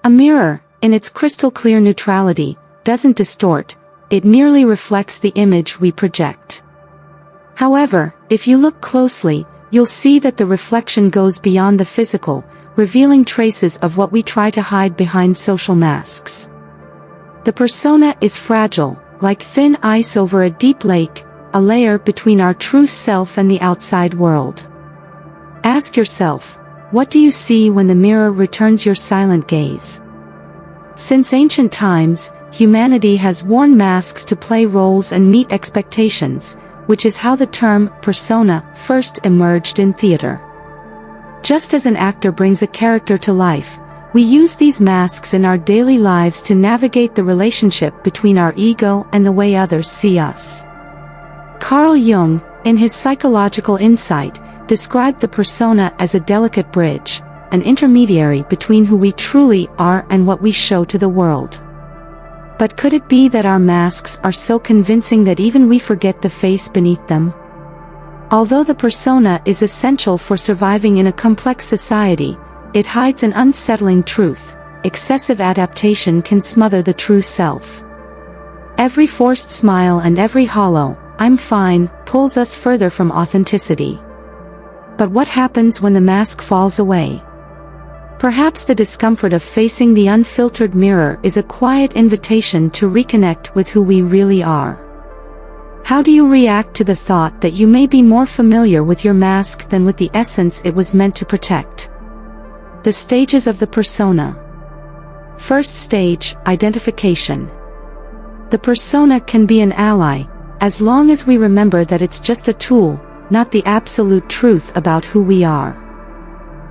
A mirror, in its crystal-clear neutrality, doesn't distort, it merely reflects the image we project. However, if you look closely, you'll see that the reflection goes beyond the physical, revealing traces of what we try to hide behind social masks. The persona is fragile, like thin ice over a deep lake, a layer between our true self and the outside world. Ask yourself, what do you see when the mirror returns your silent gaze? Since ancient times, humanity has worn masks to play roles and meet expectations, which is how the term persona first emerged in theater. Just as an actor brings a character to life, we use these masks in our daily lives to navigate the relationship between our ego and the way others see us. Carl Jung, in his psychological insight, described the persona as a delicate bridge, an intermediary between who we truly are and what we show to the world. But could it be that our masks are so convincing that even we forget the face beneath them? Although the persona is essential for surviving in a complex society, it hides an unsettling truth: excessive adaptation can smother the true self. Every forced smile and every hollow, "I'm fine," pulls us further from authenticity. But what happens when the mask falls away? Perhaps the discomfort of facing the unfiltered mirror is a quiet invitation to reconnect with who we really are. How do you react to the thought that you may be more familiar with your mask than with the essence it was meant to protect? The stages of the persona. First stage, identification. The persona can be an ally, as long as we remember that it's just a tool, not the absolute truth about who we are.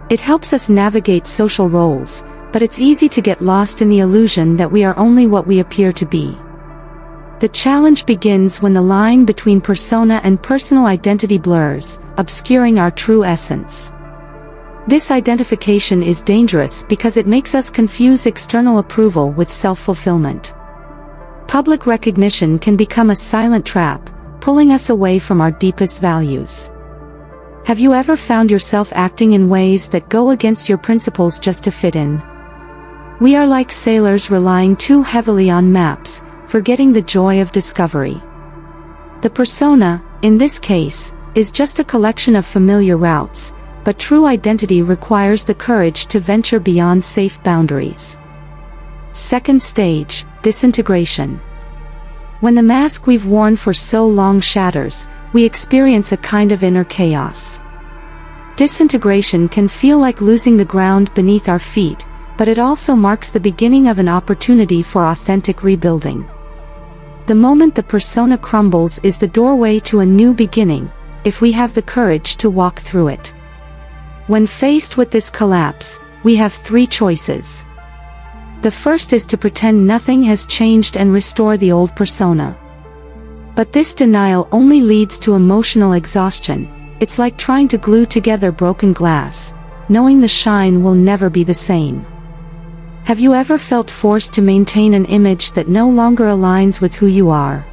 It helps us navigate social roles, but it's easy to get lost in the illusion that we are only what we appear to be. The challenge begins when the line between persona and personal identity blurs, obscuring our true essence. This identification is dangerous because it makes us confuse external approval with self-fulfillment. Public recognition can become a silent trap, pulling us away from our deepest values. Have you ever found yourself acting in ways that go against your principles just to fit in? We are like sailors relying too heavily on maps, forgetting the joy of discovery. The persona, in this case, is just a collection of familiar routes, but true identity requires the courage to venture beyond safe boundaries. Second stage, disintegration. When the mask we've worn for so long shatters, we experience a kind of inner chaos. Disintegration can feel like losing the ground beneath our feet, but it also marks the beginning of an opportunity for authentic rebuilding. The moment the persona crumbles is the doorway to a new beginning, if we have the courage to walk through it. When faced with this collapse, we have three choices. The first is to pretend nothing has changed and restore the old persona. But this denial only leads to emotional exhaustion. It's like trying to glue together broken glass, knowing the shine will never be the same. Have you ever felt forced to maintain an image that no longer aligns with who you are?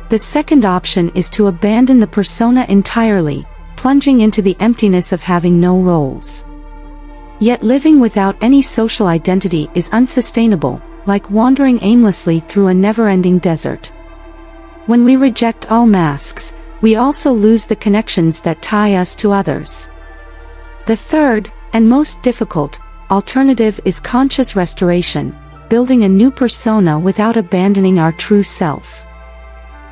The second option is to abandon the persona entirely, plunging into the emptiness of having no roles. Yet living without any social identity is unsustainable, like wandering aimlessly through a never-ending desert. When we reject all masks, we also lose the connections that tie us to others. The third, and most difficult, alternative is conscious restoration, building a new persona without abandoning our true self.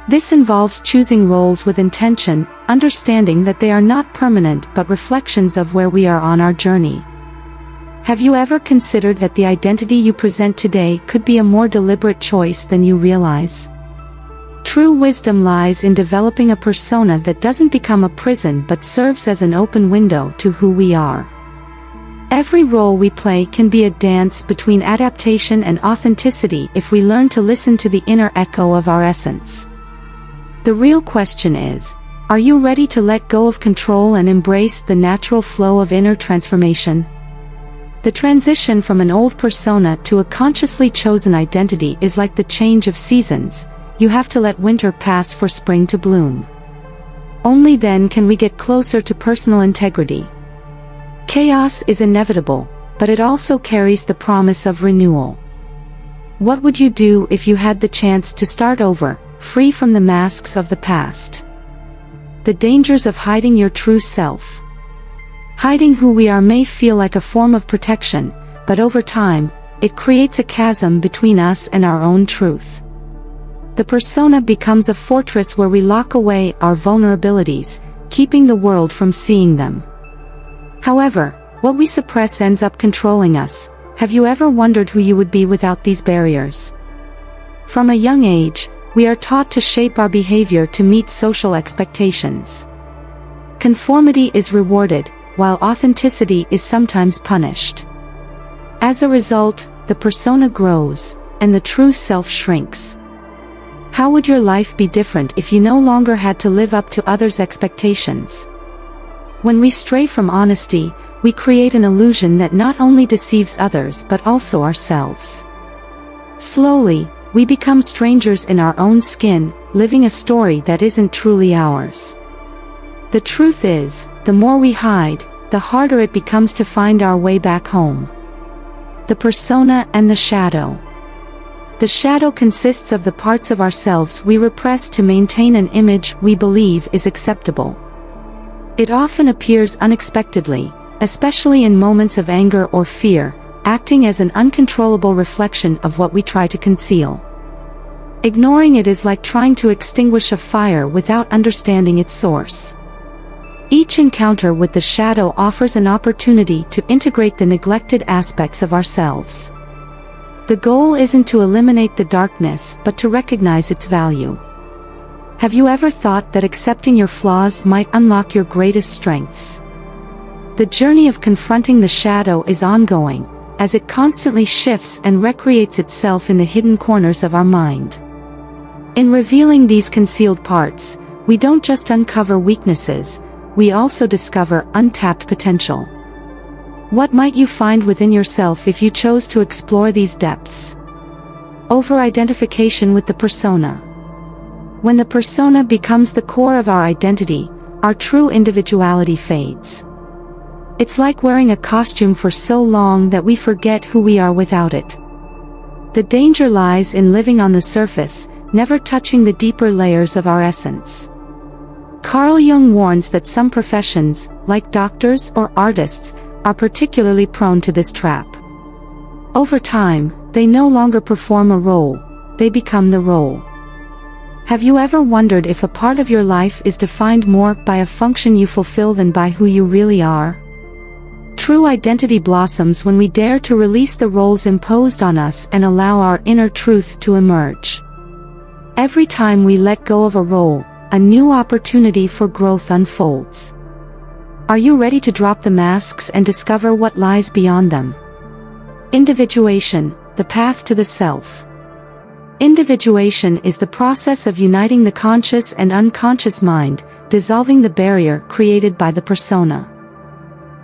This involves choosing roles with intention, understanding that they are not permanent but reflections of where we are on our journey. Have you ever considered that the identity you present today could be a more deliberate choice than you realize? True wisdom lies in developing a persona that doesn't become a prison but serves as an open window to who we are. Every role we play can be a dance between adaptation and authenticity if we learn to listen to the inner echo of our essence. The real question is, are you ready to let go of control and embrace the natural flow of inner transformation? The transition from an old persona to a consciously chosen identity is like the change of seasons. You have to let winter pass for spring to bloom. Only then can we get closer to personal integrity. Chaos is inevitable, but it also carries the promise of renewal. What would you do if you had the chance to start over, free from the masks of the past? The dangers of hiding your true self. Hiding who we are may feel like a form of protection, but over time, it creates a chasm between us and our own truth. The persona becomes a fortress where we lock away our vulnerabilities, keeping the world from seeing them. However, what we suppress ends up controlling us. Have you ever wondered who you would be without these barriers? From a young age, we are taught to shape our behavior to meet social expectations. Conformity is rewarded, while authenticity is sometimes punished. As a result, the persona grows, and the true self shrinks. How would your life be different if you no longer had to live up to others' expectations? When we stray from honesty, we create an illusion that not only deceives others but also ourselves. Slowly, we become strangers in our own skin, living a story that isn't truly ours. The truth is, the more we hide, the harder it becomes to find our way back home. The persona and the shadow. The shadow consists of the parts of ourselves we repress to maintain an image we believe is acceptable. It often appears unexpectedly, especially in moments of anger or fear, acting as an uncontrollable reflection of what we try to conceal. Ignoring it is like trying to extinguish a fire without understanding its source. Each encounter with the shadow offers an opportunity to integrate the neglected aspects of ourselves. The goal isn't to eliminate the darkness but to recognize its value. Have you ever thought that accepting your flaws might unlock your greatest strengths? The journey of confronting the shadow is ongoing, as it constantly shifts and recreates itself in the hidden corners of our mind. In revealing these concealed parts, we don't just uncover weaknesses, we also discover untapped potential. What might you find within yourself if you chose to explore these depths? Over-identification with the persona. When the persona becomes the core of our identity, our true individuality fades. It's like wearing a costume for so long that we forget who we are without it. The danger lies in living on the surface, never touching the deeper layers of our essence. Carl Jung warns that some professions, like doctors or artists, are particularly prone to this trap. Over time, they no longer perform a role, they become the role. Have you ever wondered if a part of your life is defined more by a function you fulfill than by who you really are? True identity blossoms when we dare to release the roles imposed on us and allow our inner truth to emerge. Every time we let go of a role, a new opportunity for growth unfolds. Are you ready to drop the masks and discover what lies beyond them? Individuation, the path to the self. Individuation is the process of uniting the conscious and unconscious mind, dissolving the barrier created by the persona.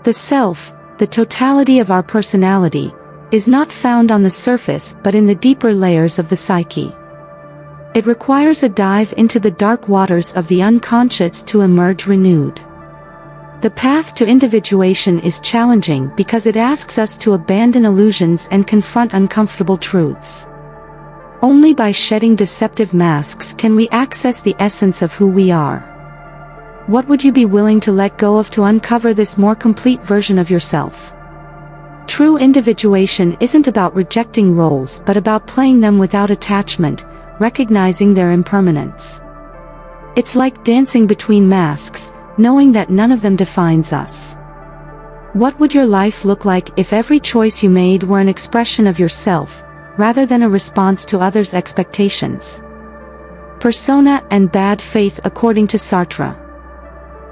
The self, the totality of our personality, is not found on the surface but in the deeper layers of the psyche. It requires a dive into the dark waters of the unconscious to emerge renewed. The path to individuation is challenging because it asks us to abandon illusions and confront uncomfortable truths. Only by shedding deceptive masks can we access the essence of who we are. What would you be willing to let go of to uncover this more complete version of yourself? True individuation isn't about rejecting roles but about playing them without attachment, recognizing their impermanence. It's like dancing between masks, knowing that none of them defines us. What would your life look like if every choice you made were an expression of yourself, rather than a response to others' expectations? Persona and bad faith according to Sartre.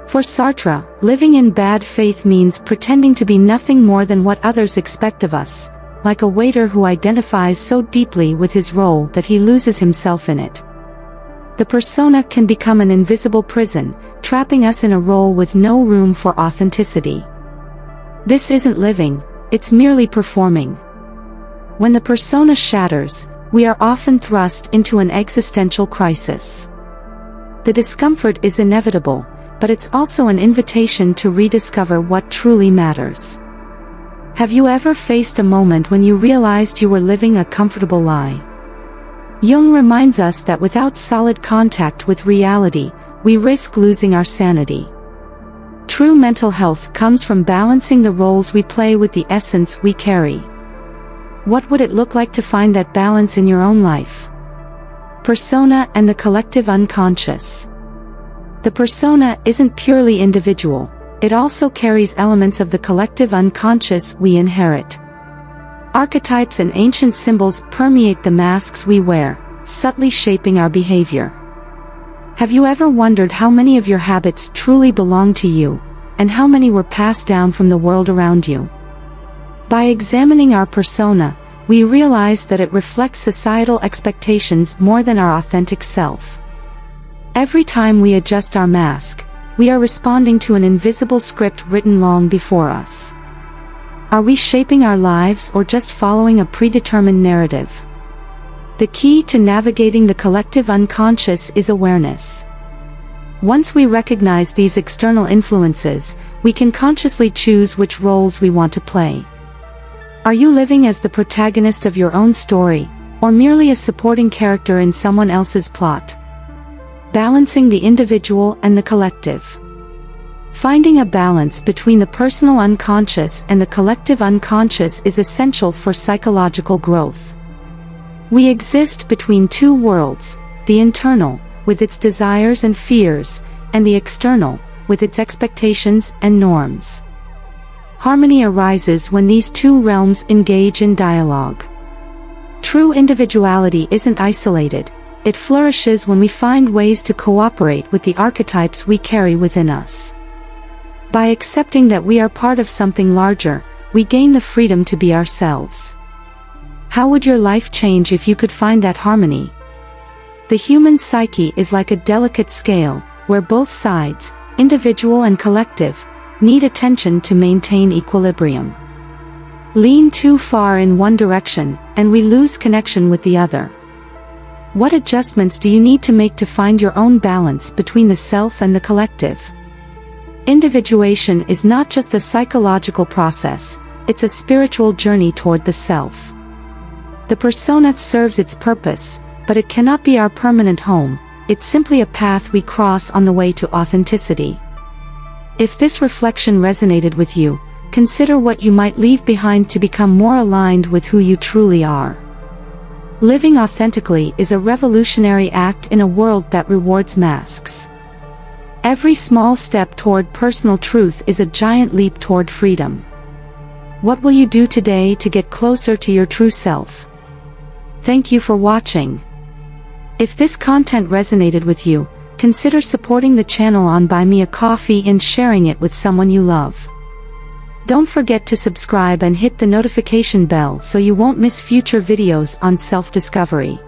For Sartre, living in bad faith means pretending to be nothing more than what others expect of us, like a waiter who identifies so deeply with his role that he loses himself in it. The persona can become an invisible prison, trapping us in a role with no room for authenticity. This isn't living, it's merely performing. When the persona shatters, we are often thrust into an existential crisis. The discomfort is inevitable, but it's also an invitation to rediscover what truly matters. Have you ever faced a moment when you realized you were living a comfortable lie? Jung reminds us that without solid contact with reality, we risk losing our sanity. True mental health comes from balancing the roles we play with the essence we carry. What would it look like to find that balance in your own life? Persona and the collective unconscious. The persona isn't purely individual, it also carries elements of the collective unconscious we inherit. Archetypes and ancient symbols permeate the masks we wear, subtly shaping our behavior. Have you ever wondered how many of your habits truly belong to you, and how many were passed down from the world around you? By examining our persona, we realize that it reflects societal expectations more than our authentic self. Every time we adjust our mask, we are responding to an invisible script written long before us. Are we shaping our lives or just following a predetermined narrative? The key to navigating the collective unconscious is awareness. Once we recognize these external influences, we can consciously choose which roles we want to play. Are you living as the protagonist of your own story, or merely a supporting character in someone else's plot? Balancing the individual and the collective. Finding a balance between the personal unconscious and the collective unconscious is essential for psychological growth. We exist between two worlds, the internal, with its desires and fears, and the external, with its expectations and norms. Harmony arises when these two realms engage in dialogue. True individuality isn't isolated, it flourishes when we find ways to cooperate with the archetypes we carry within us. By accepting that we are part of something larger, we gain the freedom to be ourselves. How would your life change if you could find that harmony? The human psyche is like a delicate scale, where both sides, individual and collective, need attention to maintain equilibrium. Lean too far in one direction, and we lose connection with the other. What adjustments do you need to make to find your own balance between the self and the collective? Individuation is not just a psychological process, it's a spiritual journey toward the self. The persona serves its purpose, but it cannot be our permanent home, it's simply a path we cross on the way to authenticity. If this reflection resonated with you, consider what you might leave behind to become more aligned with who you truly are. Living authentically is a revolutionary act in a world that rewards masks. Every small step toward personal truth is a giant leap toward freedom. What will you do today to get closer to your true self? Thank you for watching. If this content resonated with you, consider supporting the channel on Buy Me a Coffee and sharing it with someone you love. Don't forget to subscribe and hit the notification bell so you won't miss future videos on self-discovery.